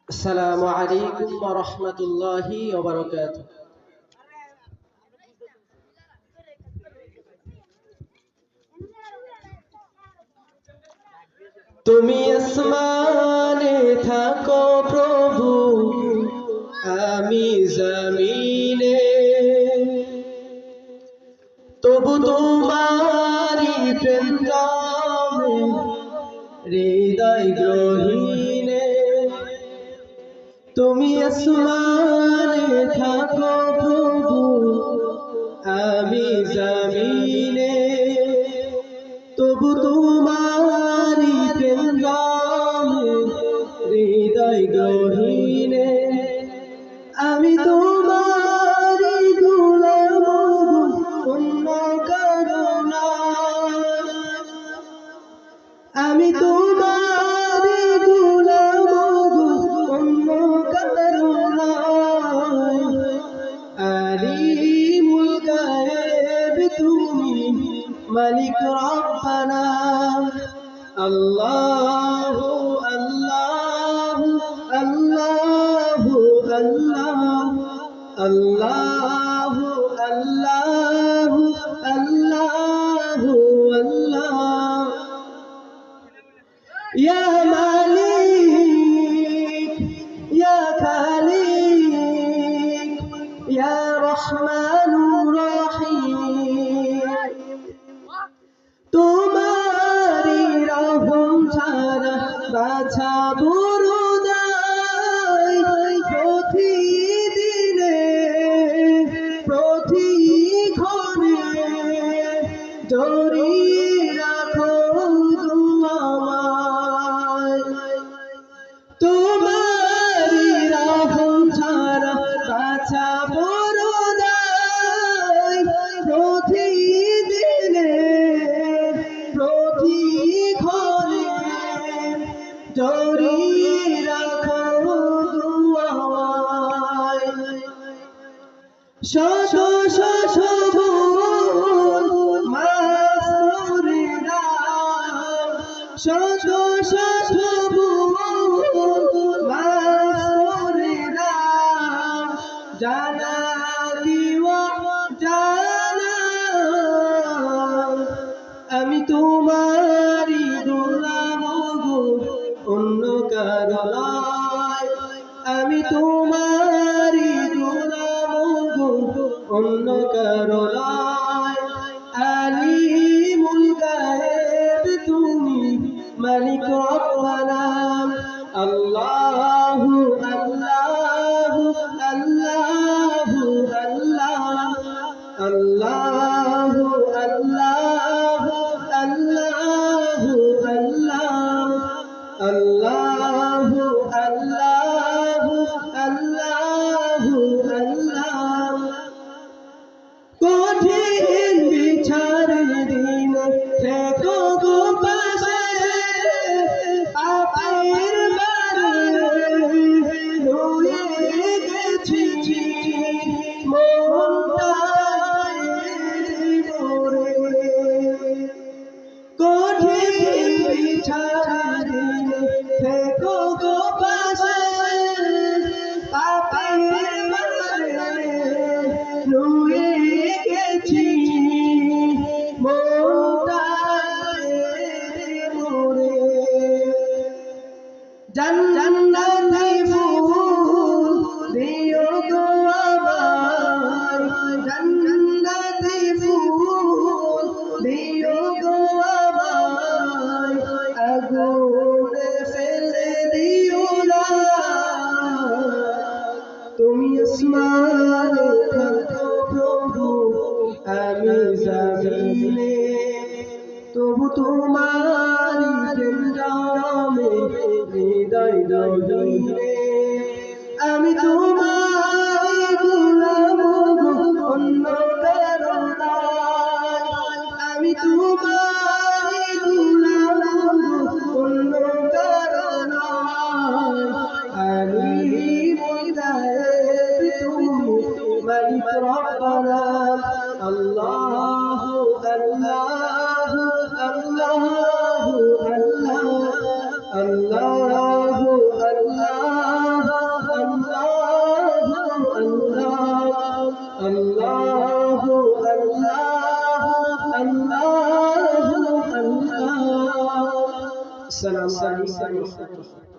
আসসালামু আলাইকুম ওয়া রাহমাতুল্লাহি ওয়া বারাকাতুহু। তুমি আসমানে থাকো প্রভু, আমি জমিনে, তবু তোমারি প্রেম জমে হৃদয় গ্রহীনে। তুমি আসমানে থাকো প্রভু, আমি জমিনে, তবু তোমারি প্রেম জমে হৃদয় গ্রহীনে। আমি তোমারি গোলাম অন্য কারো না, আমি তোমারি গোলাম অন্য কারো না। আলিমুল গায়েব তুমি, মালিক রব্বানা। আল্লাহু আল্লাহু আল্লাহু আল্লাহ, আল্লাহু আল্লাহু আল্লাহু আল্লাহ। ইয়া মালিক ইয়া খালিক ইয়া রহমানুর রহিম, তোমারি রহম ছাড়া বাঁচাবো রোদাই। প্রতিদিনে প্রতিক্ষণে জড়িয়ে রাখো আমায়। তোমারি রহম ছাড়া বাঁচাবো রোদাই। প্রতিদিনে প্রতিক্ষণে জড়িয়ে রাখো আমায়। শত শত ভুল মাফ করে দাও, শত শত ভুল মাফ করে দাও। জানা দিওয়া জানা, আমি তোমারি গোলাম গো, অন্য কারো নয়। আমি তোমারি গোলাম গো, অন্য কারো নয়। আলিমুল গায়েব তুমি, মালিক রব্বানা। আল্লাহু আল্লাহু আল্লাহু আল্লাহ, আল্লাহু আল্লাহু আল্লাহু আল্লাহ, আল্লাহু আল্লাহু আল্লাহু আল্লাহ। কঠিন বিচারের দিন থেকো গো পাশে, পাপের বারে রয়ে গেছি মনটায় মরে। কঠিন বিচারের দিন থেকো গো পাশে, পাপের বারে রয়ে গেছি মনটায় মরে। জান্নাতি ফুল দিও গো আমায়, জান্নাতি ফুল দিও গো আমায়। আগুনে ফেলে দিও না, তুমি আসমানে থাকো প্রভু, আমি জমিনে, তবু তোমারি প্রেম জমে হৃদয় গহীনে। আমি তোমারি গোলাম গো, অন্য কারো নয়। আমি তোমারি গোলাম গো, অন্য কারো নয়। আলিমুল গায়েব তুমি, মালিক রব্বানা। আল্লাহু আল্লাহু আল্লাহু আল্লাহ, আল্লাহু আল্লাহু আসসালামু আলাইকুম ওয়া রাহমাতুল্লাহ।